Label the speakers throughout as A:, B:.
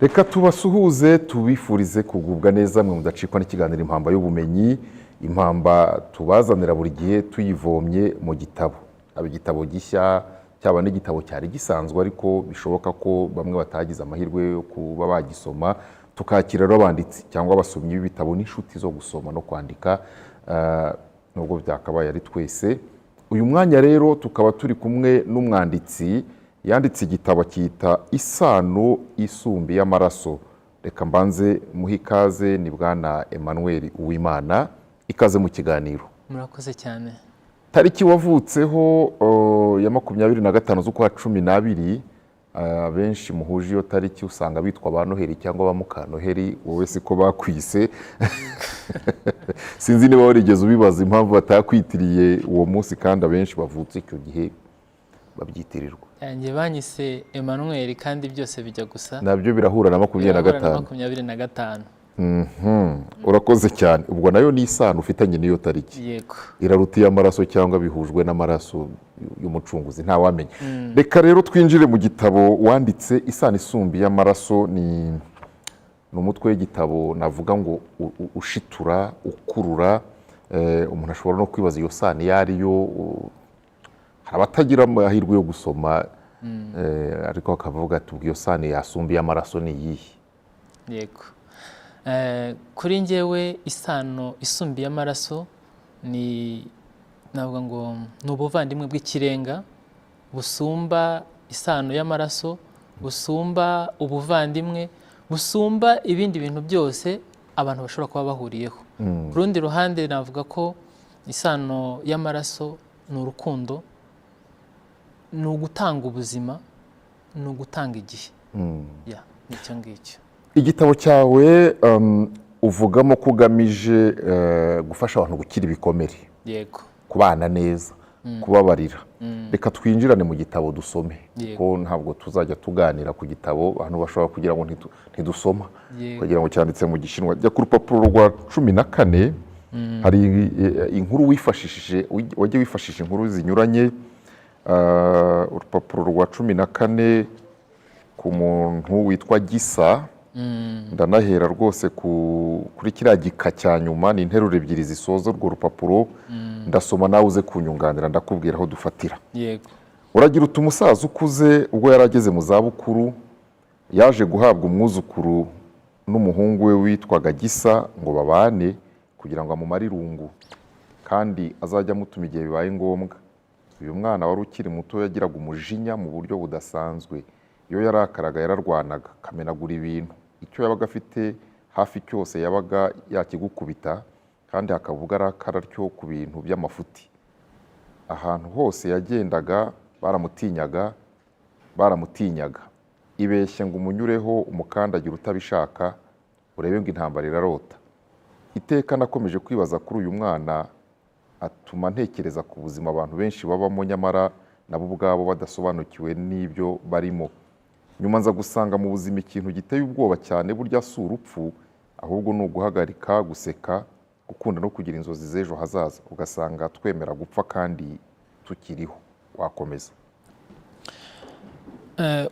A: Reka tubasuhuze tubifurize kugubwa neza mwe mudacikwa n'ikiganiro impamba y'ubumenyi. Impamba tubazanira buri gihe tuyivomye mu gitabo, aba igitabo gishya cyaba n'igitabo cyari gisanzwe ariko bishoboka ko bamwe batagize amahirwe yo kuba bagisoma, tukakira rero abanditsi cyangwa abasomyi b'ibitabo n'inshuti zo gusoma no kwandika, nubwo byakabaye ari twese. Uyu mwanya rero tukaba turi kumwe n'umwanditsi yanditse igitabo cyita Isano Isumbi y'Amaraso. Reka mbanze muhe ikaze, ni Bwana Emmanuel Uwimana, ikaze mu kiganiro.
B: Murakoze cyane.
A: Tariki wavutseho ya 25 z'ukwa 12, benshi muhuje iyo tariki usanga bitwa ba Noheli cyangwa ba Mukanoheli, wowe siko bakwise. Sinzi niba warigeze ubibaza impamvu batakwitiriye uwo munsi kandi abenshi bavutse icyo gihe babyitirirwa.
B: Yanjye banyise Emmanuel kandi byose bijya gusa.
A: Nabyo birahura na 25. Urakoze cyane. Ubwo nayo ni isano ufitanye n'iyo tariki.
B: Yego.
A: Iraruti y'amaraso cyangwa bihujwe n'amaraso y'umucunguzi, nta wamenye. Reka rero twinjire mu gitabo wanditse, Isano Isumbi y'Amaraso. Ni umutwe w'igitabo navuga ngo ushitura, ukurura, umuntu ashobora no kwibaza iyo sano iyo ariyo. Abatagira amahirwe yo gusoma ariko bakavuga ati iyo sano yasumbi y'amaraso ni iyihe?
B: Yego. Kuri njyewe isano isumbi y'amaraso ni navuga ngo ni ubuvandimwe bw'ikirenga busumba isano y'amaraso, busumba ubuvandimwe, busumba ibindi bintu byose abantu bashobora kuba bahuriyeho. Ku rundi ruhande navuga ko isano y'amaraso ni urukundo, ni ugutanga ubuzima, ni ugutanga igihe. Nicyo ngicyo.
A: Igitabo cyawe uvugamo ko ugamije gufasha abantu gukira ibikomere.
B: Yego.
A: Kubana neza, kubabarira. Reka twinjirane mu gitabo dusome, ko ntabwo tuzajya tuganira ku gitabo abantu bashobora kugira ngo ntidusoma, kugira ngo cyanditse mu Gishinwa. Jya ku rupapuro rwa 14, hari inkuru wifashishije, wajya wifashisha inkuru zinyuranye. Urupapuro rwa 14 ku muntu witwa Gisa. Ndanahera rwose kuri kiriya gika cya nyuma, ni interuro ebyiri zisoza urwo rupapuro. Ndasoma nawe uze kunyunganira, ndakubwira aho dufatira.
B: Yego.
A: Uragira uti umusaza ukuze ubwo yarageze mu zabukuru yaje guhabwa umwuzukuru n'umuhungu we witwaga Gisa ngo babane kugira ngo amumare irungu kandi azajya amutuma igihe bibaye ngombwa. Uyu mwana wari ukiri muto yagiraga umujinya mu buryo budasanzwe. Iyo yarakaraga yararwanaga, kamenagura ibintu. Icyo yabaga afite hafi cyose yabaga yakigukubita, kandi hakavuga arakara ryo ku bintu by'amafuti. Ahantu hose yagendaga baramutinyaga. Ibeshye ngo umunyureho umukandagira utabishaka, urebe ngo intambara irarota. Iteka nakomeje kwibaza kuri uyu mwana, atuma ntekereza ku buzima abantu benshi babamo nyamara nabo ubwabo badasobanukiwe n'ibyo barimo. Nyuma nza gusanga mu buzima ikintu giteye ubwoba cyane burya si urupfu, ahubwo ni uguhagarika, guseka, gukunda no kugira inzozi z'ejo hazaza. Ugasanga twemera gupfa kandi tukiriho. Wakomeza.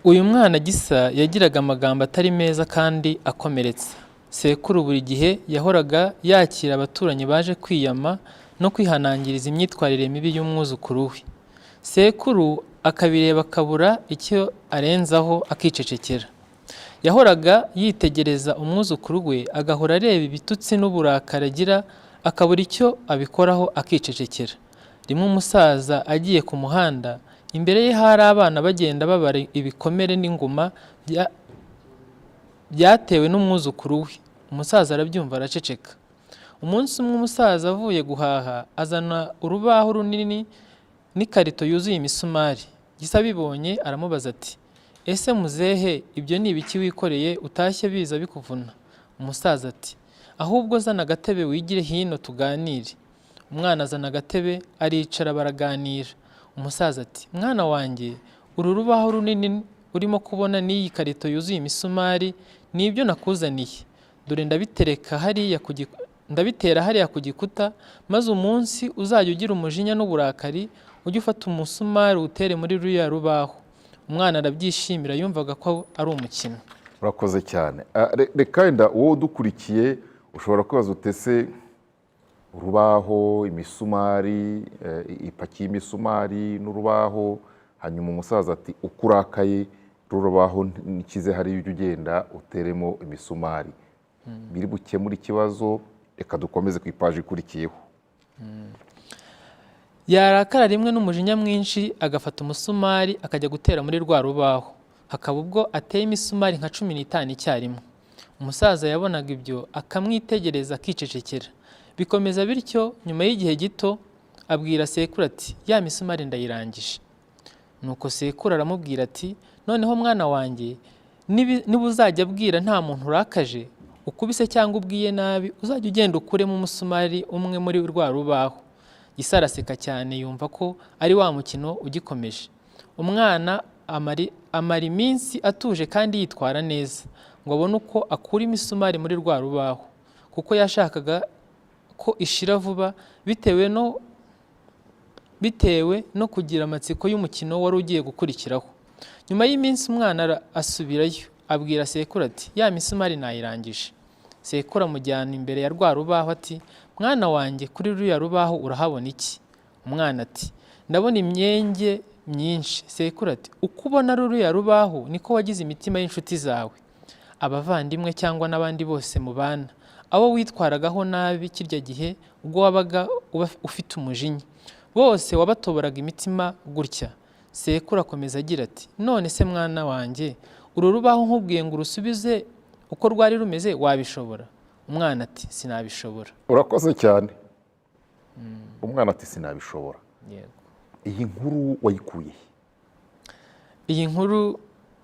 B: Uyu mwana Gisa yagiraga amagambo atari meza kandi akomeretsa. Sekuru buri gihe yahoraga yakira abaturanyi baje kwiyama no kwihanangiriza imyitwarire mibi y'umwuzukuru we. Sekuru akabireba akabura icyo arenzaho akicecekera. Yahoraga yitegereza umwuzukuru we, agahora areba ibitutsi n'uburakari agira, akabura icyo abikoraho akicecekera. Rimwe umusaza agiye ku muhanda, imbere ye hari abana bagenda babara ibikomere n'inguma byatewe n'umwuzukuru we. Umusaza arabyumva araceceka. Umunsi umwe umusaza avuye guhaha azana urubaho runini n'ikarito yuzuye imisumari. Gisa bibonye aramubaza ati, ese muzehe ibyo ni ibiki wikoreye utashye biza bikuvuna? Umusaza ati, ahubwo zana agatebe wigire hino tuganire. Umwana azana agatebe aricara baraganira. Umusaza ati, mwana wanjye, uru rubaho runini urimo kubona n'iyi karito yuzuye imisumari ni ibyo nakuzaniye. Dore ndabitera hariya ku gikuta, maze umunsi uzajya ugira umujinya n'uburakari ujye ufata umusumari utere muri ruriya rubaho. Umwana arabyishimira, yumvaga ko ari umukino.
A: urakoze cyane. Reka wenda wowe udukurikiye ushobora kwibaza utese urubaho, imisumari, ipaki y'imisumari n'urubaho, hanyuma umusaza ati uko urakaye rubaho ntikize hari ibyo ugenda uteremo imisumari. Biri bukemura ikibazo, reka dukomeze ku ipaji ikurikiyeho.
B: Yarakara rimwe n'umujinya mwinshi agafata umusumari akajya gutera muri rwa rubaho, hakaba ubwo ateye imisumari nka 15 icyarimwe. Umusaza yabonaga ibyo akamwitegereza akicecekera. Bikomeza bityo, nyuma y'igihe gito abwira sekuru ati ya misumari ndayirangije. Nuko sekuru aramubwira ati noneho mwana wanjye, niba uzajya abwira nta muntu urakaje ukubise cyangwa ubwiye nabi, uzajya ugenda ukuremo umusumari umwe muri rwa rubaho. Gisa araseka cyane yumva ko ari wa mukino ugikomeje. Umwana amara iminsi atuje kandi yitwara neza ngo abone uko akura imisumari muri rwa rubaho, kuko yashakaga ko ishira vuba bitewe no kugira amatsiko y'umukino wari ugiye gukurikiraho. Nyuma y'iminsi umwana asubirayo abwira sekuru ati ya misumari nayirangije. Sekuru amujyana imbere ya rwa rubaho ati mwana wanjye, kuri ruriya rubaho urahabona iki? Umwana ati ndabona imyenge myinshi. Sekuru ati uko ubona ruriya rubaho niko wagize imitima y'inshuti zawe, abavandimwe cyangwa n'abandi bose mubana, abo witwaragaho nabi kirya gihe ubwo wabaga ufite umujinya, bose wabatoboraga imitima gutya. Sekuru akomeza agira ati none se mwana wanjye, uru rubaho nkubwiye ngo urusubize uko rwari rumeze wabishobora? Umwana ati sinabishobora.
A: Urakoze cyane. Umwana ati sinabishobora.
B: Yego.
A: Iyi nkuru wayikuye?
B: Iyi nkuru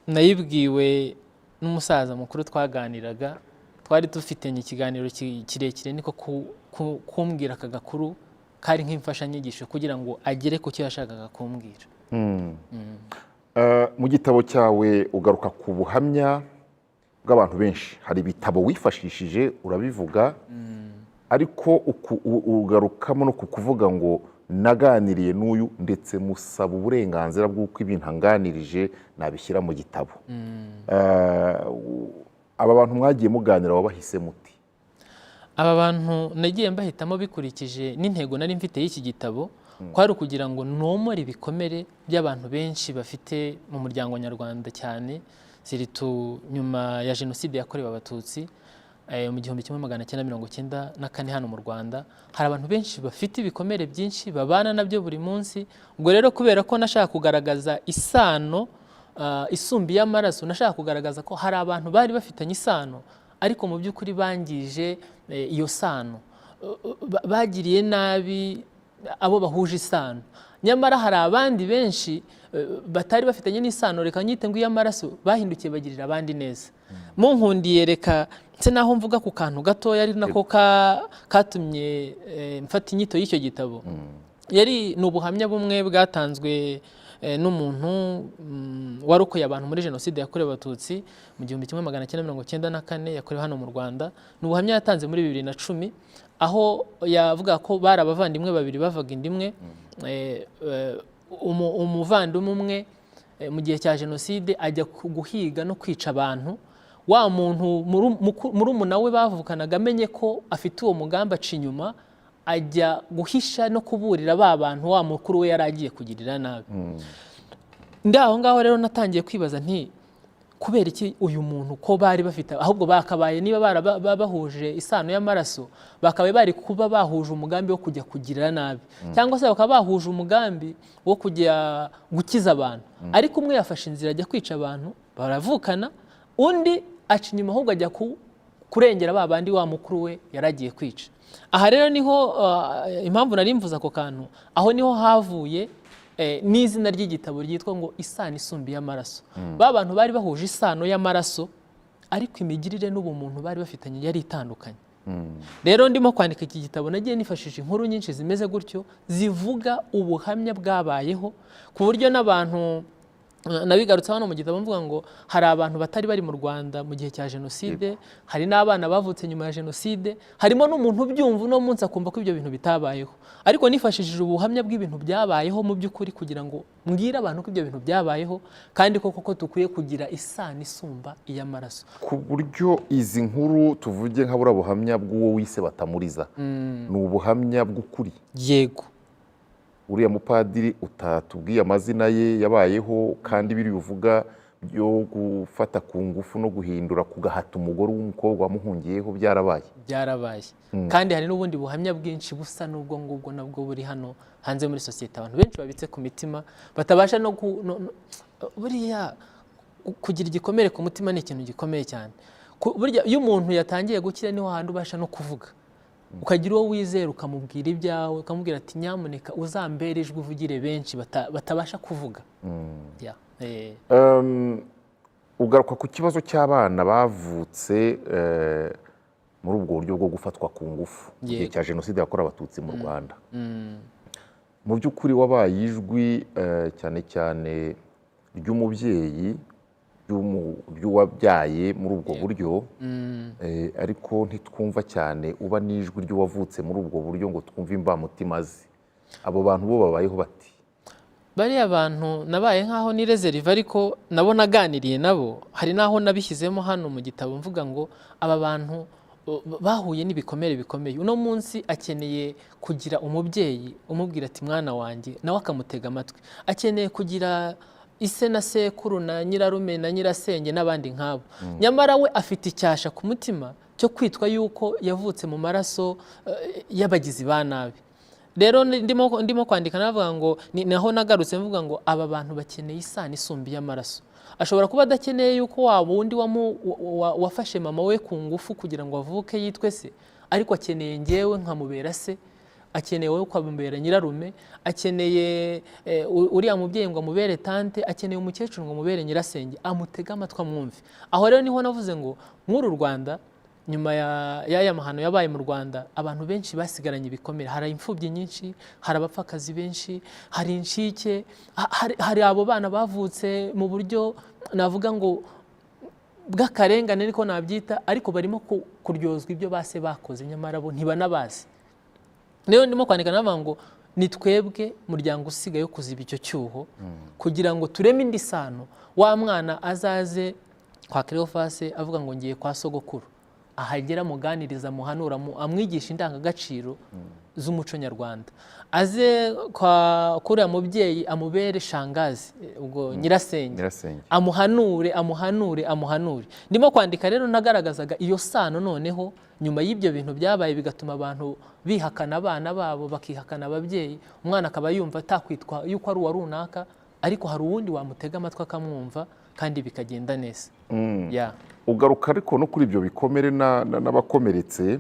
B: nayibwiwe n'umusaza mukuru twaganiraga, twari dufitanye ikiganiro kirekire, niko kumbwira aka gakuru kari nk'imfashanyigisho kugira ngo agere ku cyo yashakaga kumbwira.
A: Mu gitabo cyawe ugaruka ku buhamya bw'abantu benshi. Hari ibitabo wifashishije urabivuga, ariko ugarukamo no kukuvuga ngo naganiriye n'uyu ndetse musaba uburenganzira bw'uko ibintu anganirije nabishyira mu gitabo. Aba bantu mwagiye muganira wabahise muti?
B: Aba bantu nagiye mbahitamo bikurikije n'intego nari mfite y'iki gitabo, kwari ukugira ngo nomore ibikomere by'abantu benshi bafite mu muryango nyarwanda, cyane ziritu nyuma ya jenoside yakorewe abatutsi mu 1994 hano mu Rwanda. Hari abantu benshi bafite ibikomere byinshi babana nabyo buri munsi. Ubwo rero kubera ko nashaka kugaragaza isano isumbi y'amaraso, nashaka kugaragaza ko hari abantu bari bafitanye isano ariko mu by'ukuri bangije iyo sano, bagiriye nabi abo bahuje isano. Nyamara hari abandi benshi batari bafitanye n'isano, reka nyite ngo iy'amaraso, bahindukiye bagirira abandi neza. Munkundiye reka nse naho mvuga ku kantu gatoya ari nako katumye mfata inyito y'icyo gitabo. Ni ubuhamya bumwe bwatanzwe n'umuntu warokoye abantu muri jenoside yakorewe abatutsi mu 1994 yakorewe hano mu Rwanda. Ni ubuhamya yatanze muri 2010, aho yavuga ko bari abavandimwe babiri bavaga indimwe. Umuvandimwe umwe mu gihe cya jenoside ajya guhiga no kwica abantu. Wa muntu murumuna we bavukanaga amenye ko afite uwo mugambi, aca inyuma ajya guhisha no kuburira ba bantu wa mukuru we yari agiye kugirira nabi. Ndaho ngaho rero natangiye kwibaza nti kubera iki uyu muntu ko bari bafite, ahubwo bakabaye niba bahuje isano y'amaraso, bakabaye bari kuba bahuje umugambi wo kujya kugirira nabi, cyangwa se bakaba bahuje umugambi wo kujya gukiza abantu. Ariko umwe yafashe inzira ajya kwica abantu, baravukana, undi aca inyuma ahubwo ajya kurengera ba bandi wa mukuru we yaragiye kwica. Aha rero niho impamvu nari mvuze ako kantu, aho niho havuye n'izina ry'igitabo ryitwa ngo isano isumbi y'amaraso. Ba bantu bari bahuje isano y'amaraso ariko imigirire n'ubumuntu bari bafitanye yari itandukanye. Rero ndimo kwandika iki gitabo nagiye nifashisha inkuru nyinshi zimeze gutyo zivuga ubuhamya bwabayeho, ku buryo n'abantu nabigarutse hano mu gitabo mvuga ngo hari abantu batari bari mu Rwanda mu gihe cya jenoside, hari n'abana bavutse nyuma ya jenoside, harimo n'umuntu ubyumva uno munsi akumva ko ibyo bintu bitabayeho, ariko nifashishije ubuhamya bw'ibintu byabayeho mu by'ukuri kugira ngo mbwire abantu ko ibyo bintu byabayeho kandi koko dukwiye kugira isano isumba iy'amaraso,
A: ku buryo izi nkuru tuvuge nka buriya buhamya bw'uwo wise Batamuriza ni ubuhamya bw'ukuri.
B: Yego,
A: uriya mupadiri utatubwiye amazina ye yabayeho kandi biri uvuga byo gufata ku ngufu no guhindura kugahata umugore w'umukobwa wamuhungiyeho byarabaye.
B: Kandi hari n'ubundi buhamya bwinshi busa n'ubwo ngubwo nabwo buri hano hanze muri sosiyete, abantu benshi babitse ku mitima batabasha buriya kugira igikomere ku mutima ni ikintu gikomeye cyane. Burya iyo umuntu yatangiye gukira niho handi ubasha no kuvuga, ukagira uwo wizera ukamubwira ibyawe, ukamubwira ati nyamuneka uzambere ijwi uvugire benshi batabasha kuvuga.
A: Ugaruka ku kibazo cy'abana bavutse muri ubwo buryo bwo gufatwa ku ngufu mu gihe cya jenoside yakorewe abatutsi mu Rwanda. Mu by'ukuri wabaye ijwi cyane cyane ry'umubyeyi ry'uwabyaye muri ubwo buryo, ariko ntitwumva cyane uba n'ijwi ry'uwavutse muri ubwo buryo ngo twumve imbamutima ze. Abo bantu bo babayeho bati?
B: Bariya bantu nabaye nk'aho ni reserve, ariko nabo naganiriye nabo, hari n'aho nabishyizemo hano mu gitabo mvuga ngo aba bantu bahuye n'ibikomere bikomeye. Uno munsi akeneye kugira umubyeyi umubwira ati mwana wanjye, nawe akamutega amatwi. Akeneye kugira ise na sekuru na nyirarume na nyirasenge n'abandi nk'abo, nyamara we afite icyasha ku mutima cyo kwitwa yuko yavutse mu maraso y'abagizi ba nabi. Rero ndimo kwandika navuga ngo naho nagarutse mvuga ngo aba bantu bakeneye isano isumba y'amaraso. Ashobora kuba adakeneye yuko waba undi wafashe mama we ku ngufu kugira ngo avuke yitwe se, ariko akeneye ngewe nkamubera se, akeneye wowe ukamubera nyirarume, akeneye uriya mubyeyi ngo amubere tante, akeneye umukecuru ngo amubere nyirasenge, amutega amatwi amwumve. Aho rero niho navuze ngo nk'uru Rwanda nyuma y'aya mahano yabaye mu Rwanda, abantu benshi basigaranye ibikomere. Hari imfubyi nyinshi, hari abapfakazi benshi, hari inshike, hari abo bana bavutse mu buryo navuga ngo bw'akarengane niko nabyita, ariko barimo kuryozwa ibyo base bakoze nyamara bo ntibanabazi. Rero ndimo kwandika navuga ngo ni twebwe muryango usigaye wo kuziba icyo cyuho kugira ngo tureme indi sano. Wa mwana azaze kwa Cleophas avuga ngo ngiye kwa sogokuru, ahagera muganiriza muhanura amwigisha indangagaciro z'umuco nyarwanda. Aze kwa kuriya mubyeyi amubere shangazi, ubwo nyirasenge, amuhanure. Ndimo kwandika rero nagaragazaga iyo sano. Noneho nyuma y'ibyo bintu byabaye bigatuma abantu bihakana abana babo, bakihakana ababyeyi, umwana akaba yumva atakwitwa yuko ari uwa runaka, ariko hari uwundi wamutega amatwi akamwumva kandi bikagenda neza.
A: Ugaruka ariko no kuri ibyo bikomere n'abakomeretse,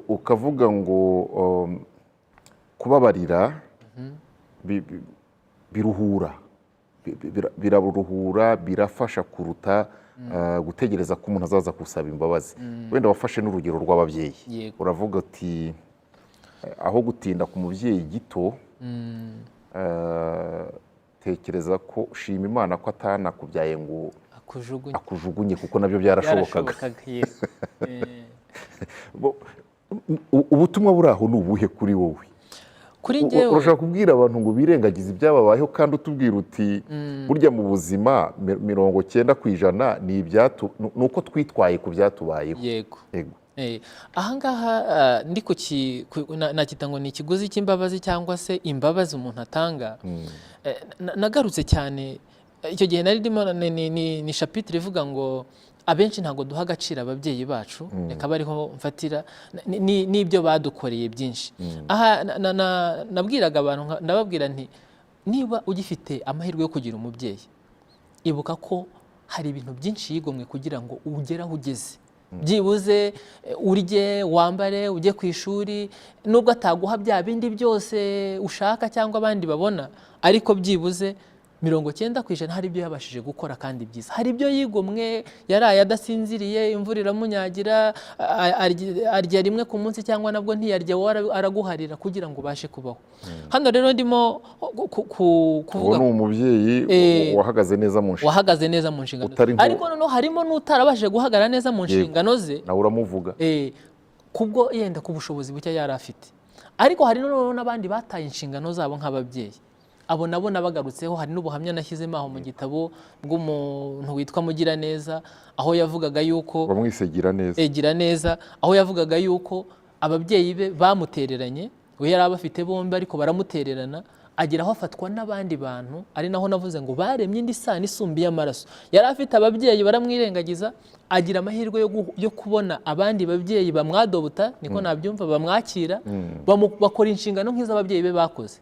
A: ukavuga ngo kubabarira biruhura, biraruhura, birafasha kuruta gutegereza ko umuntu azaza gusaba imbabazi. Wenda wafashe n'urugero rw'ababyeyi, uravuga uti aho gutinda ku mubyeyi gito, tekereza ko shima Imana ko atanakubyaye ngo akujugunye, kuko nabyo byarashobokaga. Ubutumwa buri aho ni ubuhe kuri wowe?
B: Kuri njyewe
A: urashaka kubwira abantu ngo birengagize ibyababayeho, kandi utubwira uti burya mu buzima 90% ni uko twitwaye ku byatubayeho.
B: Yego. Ahangaha ndi nakita ngo ni ikiguzi cy'imbabazi cyangwa se imbabazi umuntu atanga. Nagarutse cyane icyo gihe nari ndimo ni chapitre ivuga ngo abenshi ntago duha agaciro ababyeyi bacu, reka bariho mfatira n'ibyo badukoreye byinshi. Aha nabwiraga abantu, ndababwira nti niba ugifite amahirwe yo kugira umubyeyi, ibuka ko hari ibintu byinshi yigomwe kugira ngo ugere aho ugeze. Byibuze urye, wambare, ujye ku ishuri, nubwo ataguha bya bindi byose ushaka cyangwa abandi babona, ariko byibuze 90% hari ibyo yabashije gukora kandi byiza. Hari ibyo yigomwe, yaraye adasinziriye, imvura iramunyagira, arya rimwe ku munsi cyangwa nabwo ntiyarya, wowe araguharira kugira ngo ubashe kubaho. Hano rero ndimo kuvuga
A: ni umubyeyi wahagaze neza mu nshingano
B: ariko noneho harimo n'utarabashije guhagarara neza mu nshingano ze,
A: nawe uramuvuga
B: kubwo yenda ku bushobozi buke yari afite. Ariko hari n'abandi bataye inshingano zabo nk'ababyeyi. Abo nabo nabagarutseho. Hari n'ubuhamya nashyizemo aho mu gitabo bw'umuntu witwa Mugiraneza, aho yavugaga yuko
A: bamwise
B: Giraneza, aho yavugaga yuko ababyeyi be bamutereranye, we yari abafite bombi ariko baramutererana, agera aho afatwa n'abandi bantu. Ari naho navuze ngo baremye indi sano isumba iy'amaraso. Yari afite ababyeyi baramwirengagiza, agira amahirwe yo kubona abandi babyeyi bamwadobuta, niko nabyumva, bamwakira, bakora inshingano nk'iz'ababyeyi be bakoze.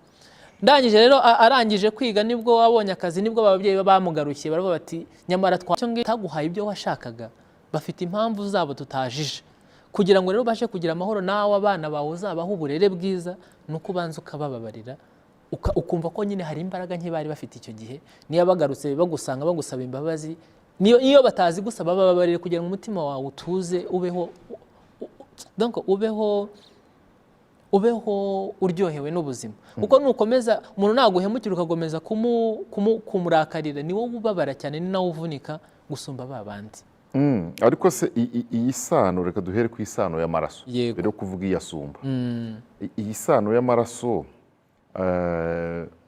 B: Ndangije rero arangije kwiga nibwo wabonye akazi, nibwo ababyeyi bamugarukiye baravuga bati nyamara taguhaye ibyo washakaga, bafite impamvu zabo tutajije. Kugira ngo rero ubashe kugira amahoro nawe abana bawe uzabaho uburere bwiza, nuko ubanza ukabababarira, ukumva ko nyine hari imbaraga nke bari bafite icyo gihe. Niyo bagarutse bagusanga bagusaba imbabazi, iyo batazi gusaba bababarire, kugira ngo umutima wawe utuze, ubeho uryohewe n'ubuzima. Kuko nukomeza umuntu naguhemukira ukagomeza kumurakarira, ni wowe ubabara cyane, ni nawe uvunika gusumba babandi.
A: Ariko se iyi sano, reka duhere ku isano y'amaraso mbere yo kuvuga iyasumba. Iyi sano y'amaraso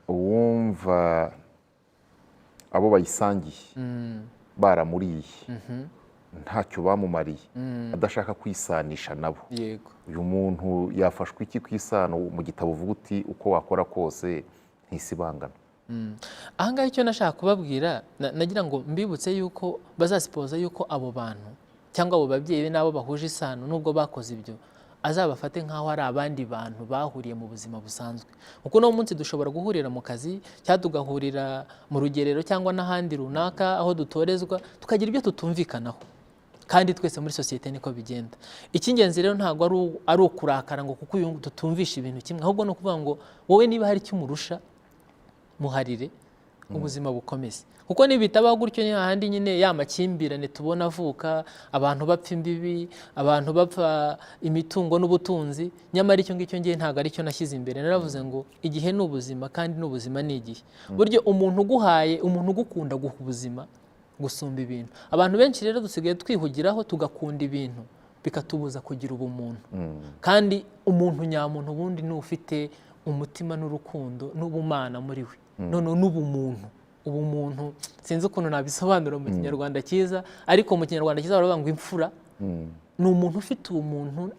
A: uwumva abo bayisangiye baramuriye, ntacyo bamumariye, adashaka kwisanisha nabo, uyu muntu yafashwe iki ku isano? Mu gitabo uvuga uti uko wakora kose ntisibangana.
B: Aha ngaha icyo nashaka kubabwira, nagira ngo mbibutse yuko bazasipoza yuko abo bantu cyangwa abo babyeyi be nabo bahuje isano, nubwo bakoze ibyo, azabafate nk'aho ari abandi bantu bahuriye mu buzima busanzwe. Kuko uno munsi dushobora guhurira mu kazi, cyangwa tugahurira mu rugerero cyangwa n'ahandi runaka aho dutorezwa, tukagira ibyo tutumvikanaho, kandi twese muri sosiyete niko bigenda. Icy'ingenzi rero ntabwo ari ukurakara ngo kuko tutumvisha ibintu kimwe, ahubwo ni ukuvuga ngo wowe niba hari icyo umurusha muharire, ubuzima bukomeze. Kuko nibitabaho gutyo ni hahandi nyine ya makimbirane tubona avuka, abantu bapfa imbibi, abantu bapfa imitungo n'ubutunzi. Nyamara icyo ngicyo ngiye ntabwo ari cyo nashyize imbere. Naravuze ngo igihe ni ubuzima, kandi n'ubuzima ni igihe. Buryo umuntu uguhaye, umuntu ugukunda guha ubuzima gusumba ibintu. Abantu benshi rero dusigaye twihugiraho tugakunda ibintu, bikatubuza kugira ubumuntu. Kandi umuntu nyamuntu ubundi ni ufite umutima n'urukundo n'ubumana muri we, none n'ubumuntu. Ubumuntu sinzi ukuntu nabisobanura mu kinyarwanda cyiza, ariko mu kinyarwanda cyiza baravuga ngo imfura ni umuntu ufite ubumuntu,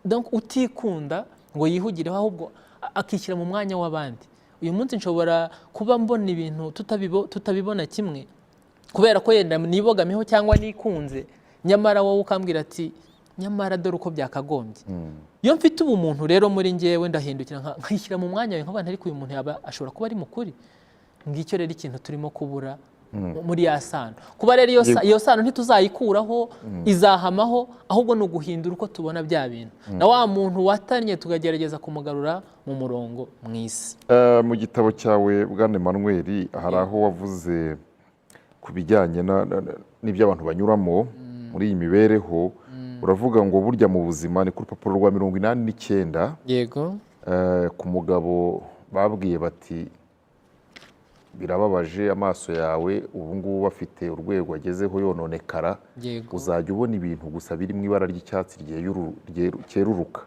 B: donc utikunda ngo yihugireho, ahubwo akishyira mu mwanya w'abandi. Uyu munsi nshobora kuba mbona ibintu tutabibona kimwe, kubera ko yenda nibogamiho cyangwa nikunze, nyamara wowe ukambwira ati nyamara dore uko byakagombye. Iyo mfite ubumuntu rero muri njyewe, ndahindukira nkishyira mu mwanya we, nk'abantu ariko uyu muntu ashobora kuba ari mukuri. Ngicyo rero ikintu turimo kubura muri ya sano. Kuba rero iyo sano ntituzayikuraho, izahamaho, ahubwo ni uguhindura uko tubona bya bintu. Na wa muntu watanye tukagerageza kumugarura mu murongo mw'isi.
A: Mu gitabo cyawe Bwana Emmanuel, hari aho wavuze ku bijyanye n'ibyo abantu banyuramo muri iyi mibereho. Uravuga ngo burya mu buzima, ni ku rupapuro rwa 89,
B: yego,
A: ku mugabo babwiye bati birababaje, amaso yawe ubu ngubu afite urwego agezeho yononekara, uzajya ubona ibintu gusa biri mu ibara ry'icyatsi cyeruruka.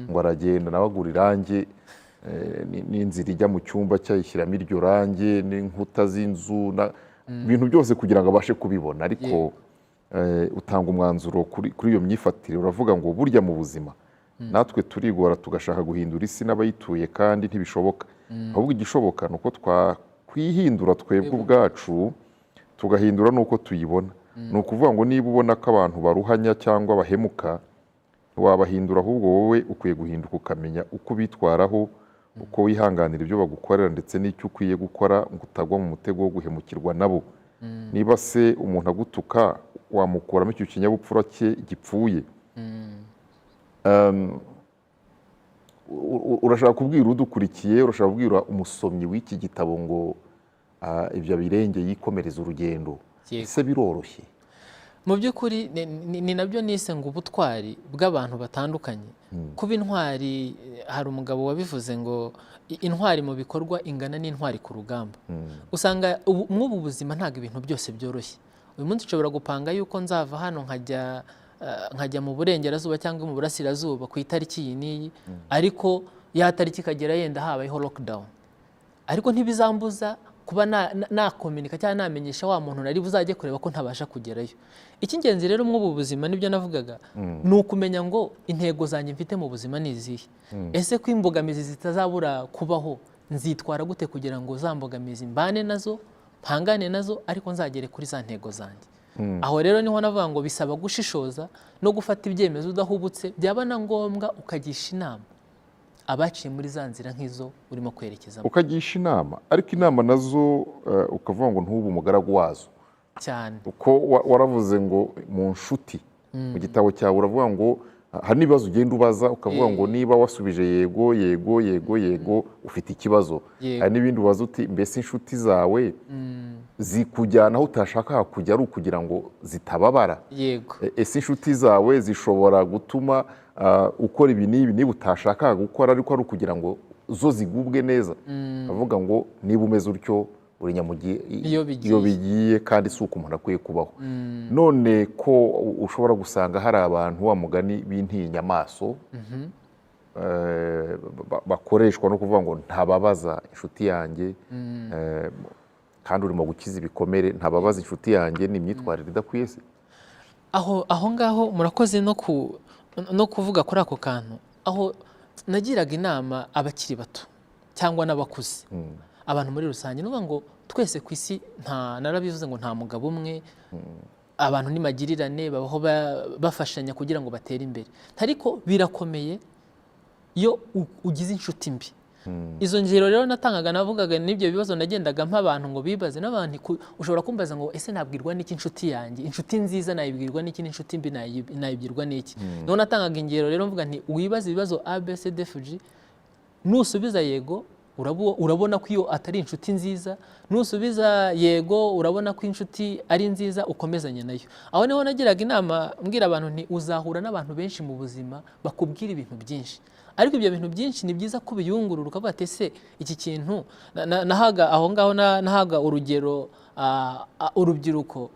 A: Ngo aragenda nawe agura irange, n'inzira ijya mu cyumba cyayishyiramo iryo range, n'inkuta z'inzu, ibintu byose kugira ngo abashe kubibona. Ariko utanga umwanzuro kuri iyo myifatire, uravuga ngo burya mu buzima natwe turigora tugashaka guhindura isi n'abayituye, kandi ntibishoboka. Ahubwo igishoboka ni uko twakwihindura twebwe ubwacu, tugahindura n'uko tuyibona. Ni ukuvuga ngo niba ubona ko abantu baruhanya cyangwa bahemuka, wabahindura, ahubwo wowe ukwiye guhinduka ukamenya uko bitwaraho, uko wihanganira ibyo bagukorera, ndetse n'icyo ukwiye gukora ngo utagwa mu mutego wo guhemukirwa nabo. Niba se umuntu agutuka, wamukuramo icyo kinyabupfura cye gipfuye. Urashaka kubwira udukurikiye, urashaka kubwira umusomyi w'iki gitabo ngo ibyo birenge yikomereza urugendo.
B: Yego.
A: Ese biroroshye?
B: mu by'ukuri ni nabyo nise ngo ubutwari bw'abantu batandukanye. Kuba intwari, hari umugabo wabivuze ngo intwari mu bikorwa ingana n'intwari ku rugamba. Usanga mw'ubu buzima ntabwo ibintu byose byoroshye. Uyu munsi nshobora gupanga yuko nzava hano nkajya mu burengerazuba cyangwa mu burasirazuba ku itariki iyi n'iyi, ariko ya tariki ikagera yenda habayeho lockdown, ariko ntibizambuza kuba nakominika cyangwa namenyesha wa muntu nari buzajye kureba ko ntabasha kugerayo. Icy'ingenzi rero mw'ubu buzima nibyo navugaga, ni ukumenya ngo intego zanjye mfite mu buzima ni izihe. Ese ko imbogamizi zitazabura kubaho, nzitwara gute kugira ngo za mbogamizi mbane nazo, mpangane nazo, ariko nzagere kuri za ntego zanjye. Aho rero niho navuga ngo bisaba gushishoza no gufata ibyemezo udahubutse, byaba na ngombwa ukagisha inama abaciye muri za nzira nk'izo urimo kwerekezamo.
A: Ukagisha inama, ariko inama nazo ukavuga ngo ntube umugaragu wazo
B: cyane.
A: uko waravuze ngo mu nshuti, mu gitabo cyawe uravuga ngo hari n'ibibazo ugenda ubaza ukavuga ngo niba wasubije yego yego yego yego ufite ikibazo. Hari n'ibindi ubaza uti mbese inshuti zawe zikujyana aho utashakaga kujya ari ukugira ngo zitababara?
B: Yego.
A: Ese inshuti zawe zishobora gutuma ukora ibi n'ibi niba utashakaga gukora, ariko ari ukugira ngo zo zigubwe neza? avuga ngo niba umeze utyo uri nyamugiye iyo bigiye, kandi si uko umuntu akwiye kubaho. None ko ushobora gusanga hari abantu wa mugani b'intinyamaso bakoreshwa no kuvuga ngo ntababaza inshuti yanjye, kandi urimo gukiza ibikomere, ntababaza inshuti yanjye, ni imyitwarire idakwiye se?
B: Aho ngaho murakoze no kuvuga kuri ako kantu. Aho nagiraga inama abakiri bato cyangwa n'abakuze, abantu muri rusange, nuvuga ngo twese ku isi narabivuze ngo nta mugabo umwe, abantu ni magirirane, babaho bafashanya kugira ngo batere imbere. Ariko birakomeye iyo ugize inshuti mbi. Izo ngero rero natangaga, navugaga n'ibyo bibazo nagendaga nk'abantu ngo bibaze, n'abantu ushobora kumbaza ngo ese nabwirwa n'iki inshuti yanjye? Inshuti nziza nayibwirwa n'iki, n'inshuti mbi nayibwirwa n'iki? Niho natangaga ingero rero mvuga nti wibaze ibibazo ABCDFG, nusubiza yego urabona ko iyo atari inshuti nziza, nusubiza yego urabona ko inshuti ari nziza, ukomezanye nayo. Aho niho nagiraga inama mbwira abantu nti uzahura n'abantu benshi mu buzima bakubwira ibintu byinshi, ariko ibyo bintu byinshi ni byiza ko biyungurura ukavuga ati ese iki kintu nahaga aho ngaho, nahaga urugero urubyiruko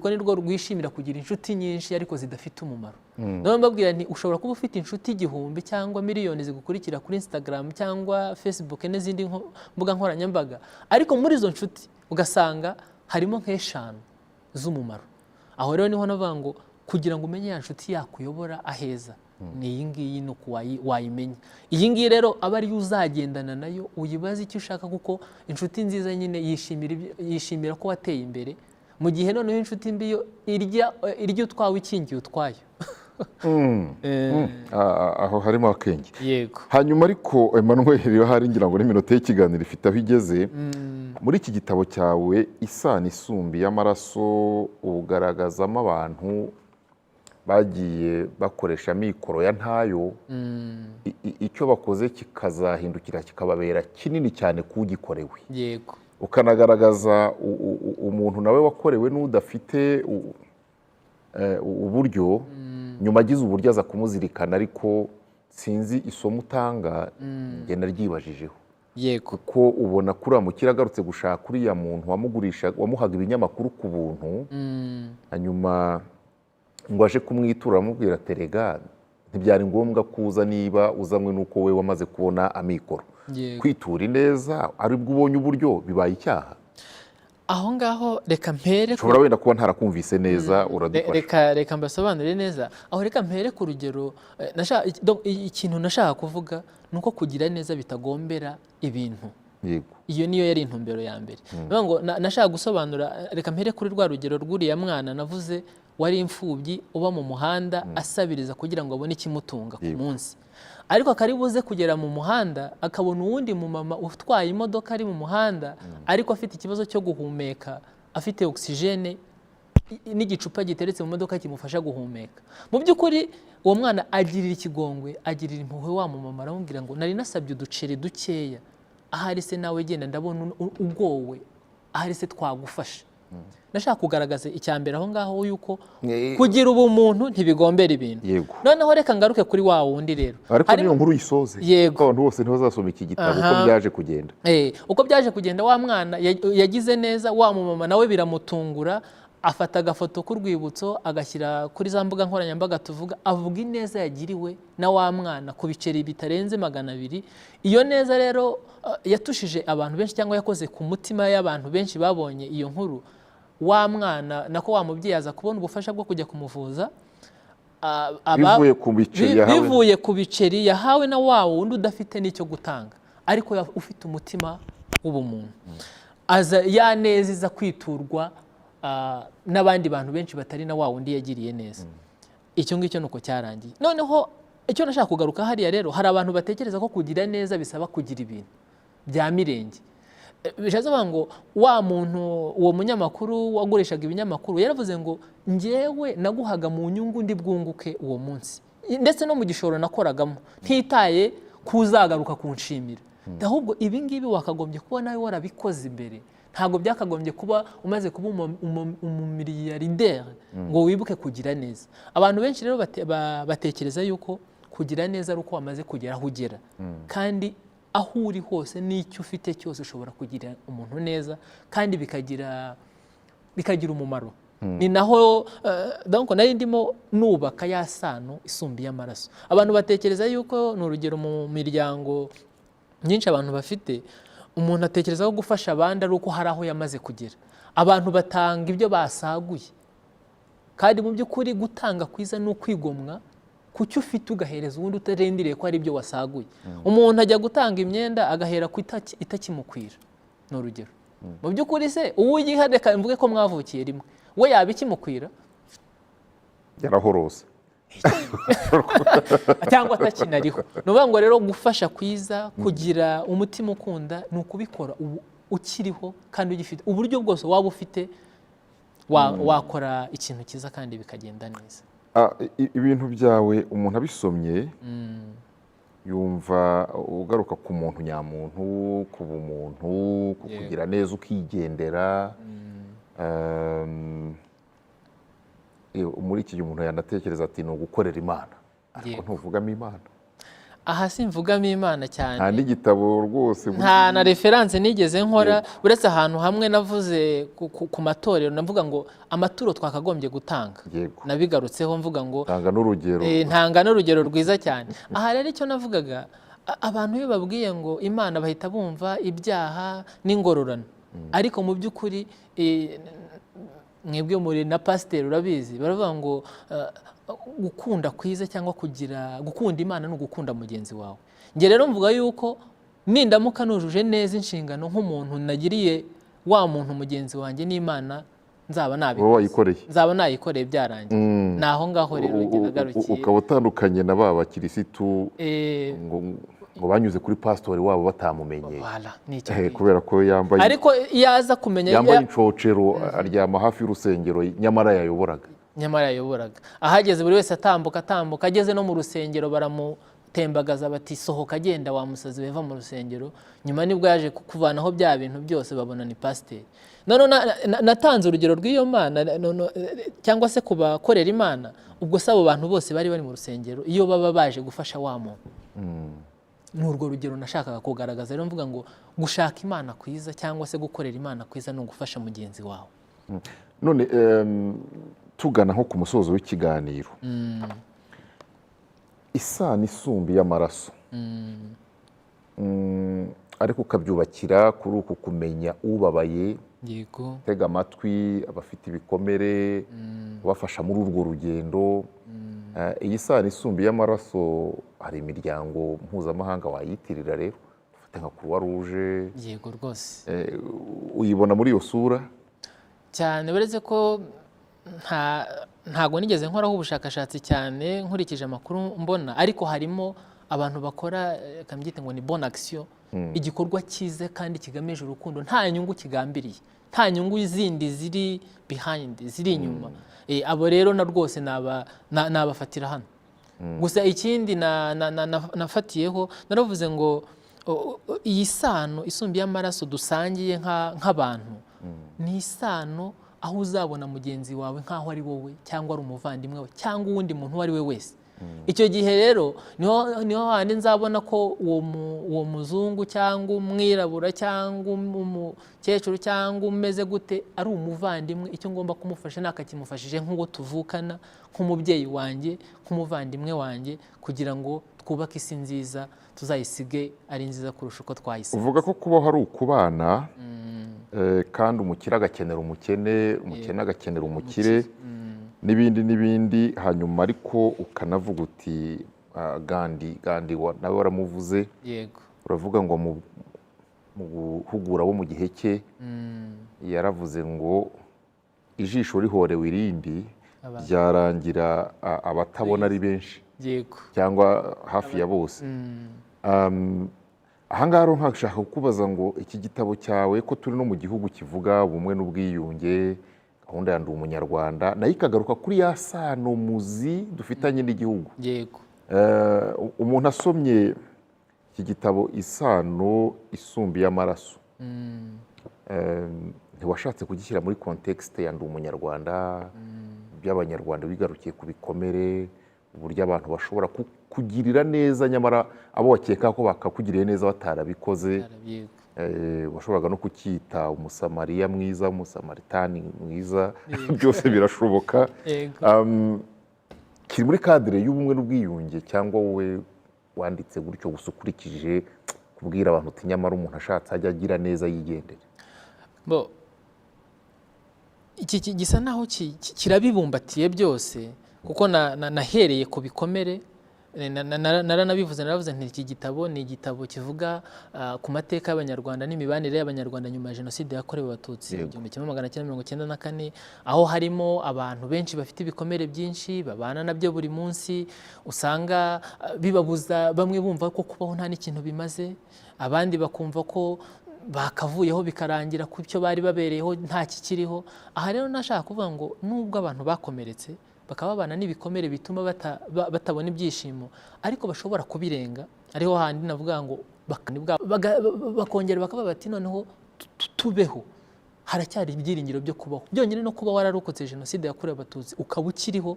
B: ni rwo rwishimira kugira inshuti nyinshi ariko zidafite umumaro. None mbabwira nti ushobora kuba ufite inshuti 1000 cyangwa miliyoni zigukurikira kuri Instagram cyangwa Facebook n'izindi mbuga nkoranyambaga, ariko muri izo nshuti ugasanga harimo nk'eshanu z'umumaro. Aho rero niho navuga ngo kugira ngo umenye ya nshuti yakuyobora aheza, ni iyi ngiyi no wayimenya. Iyi ngiyi rero aba ari uzagendana nayo, uyibaze icyo ushaka, kuko inshuti nziza nyine yishimira ko wateye imbere, mu gihe noneho inshuti mbi yo irya utwawe ikingiye utwayo.
A: Aho harimo akenge.
B: Yego.
A: Hanyuma ariko Emmanuel, hari ngira ngo n'iminota y'ikiganiro ifite aho igeze. Muri iki gitabo cyawe Isano Isumbi y'Amaraso ugaragazamo abantu bagiye bakoresha mikoro ya ntayo, icyo bakoze kikazahindukira kikababera kinini cyane kugikorewe.
B: Yego.
A: Ukanagaragaza umuntu nawe wakorewe n'udafite uburyo, nyuma agize uburyo aza kumuzirikana, ariko sinzi isomo utanga ngenda ryibajijeho.
B: Yego.
A: Kuko ubona kuri amukira agarutse gushaka uriya muntu wamuhaga ibinyamakuru ku buntu, hanyuma ngo aje kumwitura amubwira terega ntibyari ngombwa kuza niba uzanywe n'uko we wamaze kubona amikoro. Kwitura ineza aribwo ubonye uburyo bibaye icyaha.
B: Aho ngaho reka mpere
A: ushobora wenda kuba ntarakumvise neza, uradufasha.
B: Reka mbasobanurire neza. Aho reka mpere ku rugero, ikintu nashaka kuvuga nuko kugira neza bitagombera ibintu.
A: Yego.
B: Iyo niyo yari intumbero ya mbere. Ngo nashaka gusobanura, reka mpere kuri rwa rugero rw'uriya mwana navuze wari imfubyi uba mu muhanda asabiriza kugira ngo abone ikimutunga ku munsi, ariko akaribuze kugera mu muhanda akabona uwundi mumama utwaye imodoka ari mu muhanda, ariko afite ikibazo cyo guhumeka, afite oxygene n'igicupa giteretse mu modoka kimufasha guhumeka. Mu by'ukuri uwo mwana agirira ikigongwe, agirira impuhwe wa mumama, aramubwira ngo nari nasabye uduceri dukeya, ahari se nawe genda ndabona ugowe, ahari se twagufasha. Nashaka kugaragaza icya mbere aho ngaho yuko kugira ubumuntu ntibigombera ibintu.
A: Yego.
B: Noneho reka ngaruke kuri wa wundi rero.
A: Ariko niyo nkuru yisoze.
B: Yego.
A: Abantu bose ntibazasoma iki gitabo uko byaje kugenda.
B: Uko byaje kugenda, wa mwana yagize neza, wa mumama nawe biramutungura, afata agafoto k'urwibutso agashyira kuri za mbuga nkoranyambaga tuvuga, avuga ineza yagiriwe na wa mwana ku biceri bitarenze 200. Iyo neza rero yatushije abantu benshi, cyangwa yakoze ku mutima y'abantu benshi babonye iyo nkuru. Wa mwana nako wa mubyeyi aza kubona ubufasha bwo kujya kumuvuza, bivuye ku biceri yahawe na wa wundi udafite n'icyo gutanga, ariko ufite umutima w'ubumuntu. Aza ya neza iza kwiturwa n'abandi bantu benshi batari na wa wundi yagiriye neza. Icyo ngicyo nuko cyarangiye. Noneho icyo nashaka kugaruka hariya rero, hari abantu batekereza ko kugira neza bisaba kugira ibintu bya mirenge. Bishatse kuvuga ngo wa muntu, uwo munyamakuru wagurishaga ibinyamakuru yaravuze ngo njyewe naguhaga mu nyungu ndi bwunguke uwo munsi, ndetse no mu gishoro nakoragamo ntitaye kuzagaruka kunshimira. Ahubwo ibi ngibi wakagombye kuba nawe warabikoze imbere. Ntabwo byakagombye kuba umaze kuba umumiliyarderi ngo wibuke kugira neza. Abantu benshi rero batekereza yuko kugira neza ari uko wamaze kugera aho ugera, kandi aho uri hose n'icyo ufite cyose ushobora kugira umuntu neza, kandi bikagira umumaro. Ni naho donc nari ndimo nubaka ya sano isumbiye amaraso. Abantu batekereza yuko, ni urugero mu miryango nyinshi abantu bafite, umuntu atekereza ko gufasha abandi ari uko hari aho yamaze kugera. Abantu batanga ibyo basaguye, kandi mu by'ukuri gutanga kwiza ni ukwigomwa kucyo ufite ugahereza ubundi utarindiriye ko ari ibyo wasaguye. Umuntu ajya gutanga imyenda agahera ku itakimukwira, ni urugero. Mu by'ukuri se uwo uyihareka mvuge ko mwavukiye rimwe, we yaba ikimukwira?
A: Yarahorose
B: cyangwa atakinariho. Ni ukuvuga ngo rero gufasha kwiza, kugira umutima ukunda, ni ukubikora ukiriho kandi ugifite uburyo bwose waba ufite, wakora ikintu cyiza kandi bikagenda neza.
A: Ibintu byawe umuntu abisomye yumva ugaruka ku muntu nyamuntu, ku bumuntu, ku kugira neza ukigendera. Muri iki gihe umuntu yanatekereza ati ni ugukorera Imana, ariko ntuvugamo Imana.
B: Aha simvugamo Imana cyane,
A: nta n'igitabo rwose,
B: nta na reference nigeze nkora, uretse ahantu hamwe navuze ku matorero, navuga ngo amaturo twakagombye gutanga. Nabigarutseho mvuga ngo ntanga n'urugero rwiza cyane. Aha rero icyo navugaga, abantu iyo babwiye ngo Imana bahita bumva ibyaha n'ingororano, ariko mu by'ukuri mwebwe muri na pasiteri urabizi, baravuga ngo gukunda kwiza cyangwa gukunda Imana ni ugukunda mugenzi wawe. Njye rero mvuga yuko nindamuka nujuje neza inshingano nk'umuntu nagiriye wa muntu mugenzi wanjye n'Imana, nzaba nayikoreye byarangiye. Naho ngaho rero nagarukiye.
A: Ukaba utandukanye na ba bakirisitu ngo banyuze kuri pasitori wabo batamumenye, kubera ko yambaye,
B: ariko yaza kumenya,
A: yambaye incocero, aryama hafi y'urusengero, nyamara yayoboraga.
B: Ahageze buri wese atambuka, ageze no mu rusengero baramutembagaza bati sohoka agenda wa musazi weva mu rusengero. Nyuma nibwo yaje kuvanaho bya bintu byose, babona ni pasiteri. Natanze urugero rw'iyo Mana cyangwa se kubakorera Imana. Ubwo sabo bantu bose bari mu rusengero, iyo baba baje gufasha wa muntu, ni urwo rugero nashakaga kugaragaza. Rero mvuga ngo gushaka Imana kwiza cyangwa se gukorera Imana kwiza ni ugufasha mugenzi wawe.
A: None tugana nko ku musozo w'ikiganiro, isano isumbiye amaraso, ariko ukabyubakira kuri uku kumenya ubabaye, tega amatwi abafite ibikomere, ubafasha muri urwo rugendo. Iyi sano isumbiye amaraso, hari imiryango mpuzamahanga wayitirira rero, ufite nka Croix Rouge.
B: Yego rwose.
A: Uyibona muri iyo sura
B: cyane, uretse ko ntago nigeze nkoraho ubushakashatsi cyane nkurikije amakuru mbona, ariko harimo abantu bakora kambyite ngo ni bonne action, igikorwa cyiza kandi kigamije urukundo, nta nyungu kigambiriye, nta nyungu zindi ziri behind, ziri inyuma. Abo rero na rwose nabafatira hano. Gusa ikindi nafatiyeho, naravuze ngo iyi sano isumbiye amaraso dusangiye nk'abantu, ni isano aho uzabona mugenzi wawe nk'aho ari wowe cyangwa ari umuvandimwe we cyangwa uwundi muntu uwo ari we wese. Icyo gihe rero niho handi nzabona ko uwo muzungu cyangwa umwirabura cyangwa umukecuru cyangwa umeze gute ari umuvandimwe. Icyo ngomba kumufasha nakakimufashije nk'uwo tuvukana, nk'umubyeyi wanjye, nk'umuvandimwe wanjye, kugira ngo twubake isi nziza, tuzayisige ari nziza kurusha uko twayisize.
A: Uvuga ko kubaho ari ukubana, kandi umukire agakenera umukene, umukene agakenera umukire, n'ibindi, hanyuma ariko ukanavuga uti Gandhi nawe waramuvuze,
B: yego,
A: uravuga ngo mu guhugura abo mu gihe cye yaravuze ngo ijisho rihorewe irindi ryarangira abatabona ari benshi,
B: yego,
A: cyangwa hafi ya bose. Ahangaha rero nkashaka kukubaza ngo iki gitabo cyawe ko turi no mu gihugu kivuga ubumwe n'ubwiyunge, gahunda ya Ndi Umunyarwanda, nayo ikagaruka kuri ya sano muzi dufitanye n'igihugu.
B: yego,
A: umuntu asomye iki gitabo Isano Isumba Amaraso, ntiwashatse kugishyira muri kontekste ya Ndi Umunyarwanda, by'Abanyarwanda bigarukiye ku bikomere, uburyo abantu bashobora kugirira neza nyamara abo bakeka ko bakakugiriye neza batarabikoze. Washoboraga no kucyita umusamariya mwiza, umusamaritani mwiza, byose birashoboka. Kiri muri kadire y'ubumwe n'ubwiyunge, cyangwa wowe wanditse gutyo gusa ukurikije kubwira abantu uti nyamara umuntu ashatse ajya agira neza yigendere?
B: Iki gisa naho kirabibumbatiye byose, kuko nahereye ku bikomere. Naranabivuze, naravuze nti iki gitabo ni igitabo kivuga ku mateka y'Abanyarwanda n'imibanire y'Abanyarwanda nyuma ya Jenoside yakorewe Abatutsi 1994, aho harimo abantu benshi bafite ibikomere byinshi babana nabyo buri munsi, usanga bibabuza, bamwe bumva ko kubaho nta n'ikintu bimaze, abandi bakumva ko bakavuyeho bikarangira ku byo bari babereyeho nta kikiriho. Aha rero nashaka kuvuga ngo nubwo abantu bakomeretse bakaba babana n'ibikomere bituma batabona ibyishimo, ariko bashobora kubirenga. Ariho handi navuga ngo bakongera bakaba bati noneho tubeho, haracyari ibyiringiro byo kubaho. Byonyine no kuba wararokotse Jenoside yakorewe Abatutsi ukaba ukiriho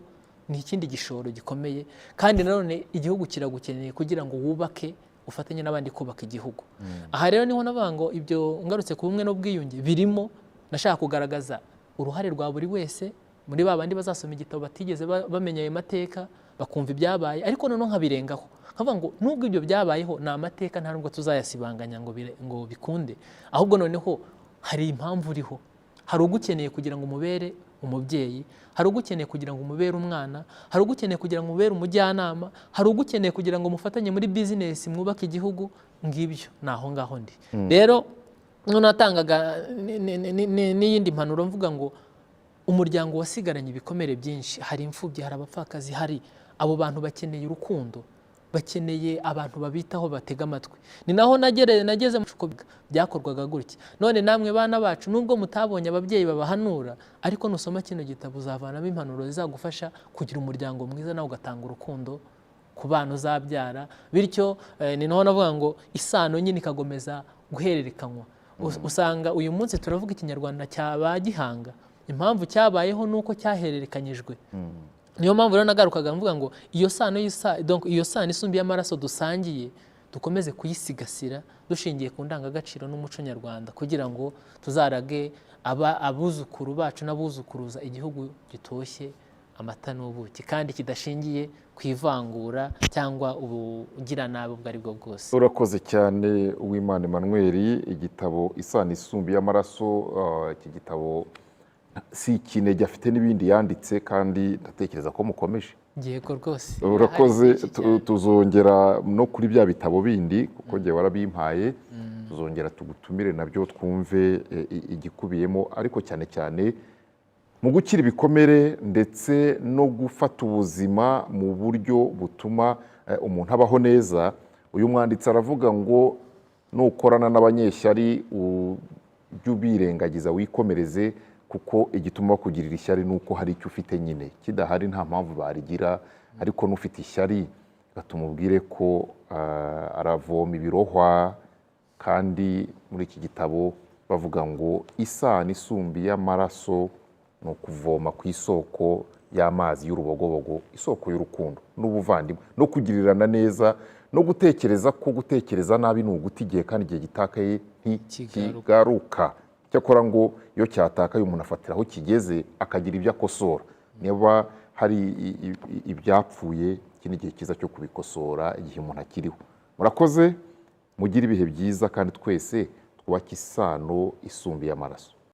B: ni ikindi gishoro gikomeye, kandi nanone igihugu kiragukeneye kugira ngo wubake, ufatanye n'abandi kubaka igihugu. Aha rero niho navuga ngo ibyo ngarutse ku bumwe n'ubwiyunge birimo, nashaka kugaragaza uruhare rwa buri wese muri babandi bazasoma igitabo batigeze bamenya ayo mateka, bakumva ibyabaye, ariko noneho nkabirengaho nkavuga ngo nubwo ibyo byabayeho ni amateka, nta nubwo tuzayasibanganya ngo bikunde, ahubwo noneho hari impamvu uriho. Hari ugukeneye kugira ngo umubere umubyeyi, hari ugukeneye kugira ngo umubere umwana, hari ugukeneye kugira ngo umubere umujyanama, hari ugukeneye kugira ngo mufatanye muri bizinesi mwubake igihugu. Ngibyo naho ngaho ndi. Rero natangaga n'iyindi mpanuro mvuga ngo umuryango wasigaranye ibikomere byinshi, hari imfubyi, hari abapfakazi, hari abo bantu bakeneye urukundo, bakeneye abantu babitaho, batega amatwi. Ni naho nageze mu byakorwaga gutya. None namwe bana bacu, nubwo mutabonye ababyeyi babahanura, ariko nusoma kino gitabo uzavanamo impanuro zizagufasha kugira umuryango mwiza, nawe ugatanga urukundo ku bana uzabyara. Bityo ni naho navuga ngo isano nyine ikagomeza guhererekanywa. Usanga uyu munsi turavuga ikinyarwanda cya Gihanga, impamvu cyabayeho nuko cyahererekanyijwe. Niyo mpamvu rero nagarukaga mvuga ngo iyo sano isumbiye amaraso dusangiye dukomeze kuyisigasira dushingiye ku ndangagaciro n'umuco nyarwanda, kugira ngo tuzarage abuzukuru bacu n'abuzukuruza igihugu gitoshye amata n'ubuki, kandi kidashingiye ku ivangura cyangwa ubugiranabi ubwo ari bwo bwose.
A: Urakoze cyane Uwimana Emmanuel. Igitabo Isano Isumbiye Amaraso, iki gitabo si ikinege, afite n'ibindi yanditse, kandi ndatekereza ko mukomeje.
B: Yego rwose.
A: Urakoze. Tuzongera no kuri bya bitabo bindi, kuko ngiye warabimpaye, tuzongera tugutumire nabyo twumve igikubiyemo, ariko cyane cyane mu gukira ibikomere ndetse no gufata ubuzima mu buryo butuma umuntu abaho neza. Uyu mwanditsi aravuga ngo nukorana n'abanyeshyari ujye ubirengagiza, wikomereze, kuko igituma kugirira ishyari nuko hari icyo ufite nyine, kidahari nta mpamvu barigira. Ariko n'ufite ishyari batumubwire ko aravoma ibirohwa. Kandi muri iki gitabo bavuga ngo isano isumbiye amaraso ni ukuvoma ku isoko y'amazi y'urubogobogo, isoko y'urukundo n'ubuvandimwe no kugirirana neza no gutekereza ko gutekereza nabi ni uguta igihe kandi igihe gitakaye ntikigaruka. Cyakora ngo iyo cyatakaye umuntu afatira aho kigeze akagira ibyo akosora. Niba hari ibyapfuye, iki ni igihe cyiza cyo kubikosora igihe umuntu akiriho. Murakoze, mugire ibihe byiza kandi twese twubake isano isumbiye amaraso.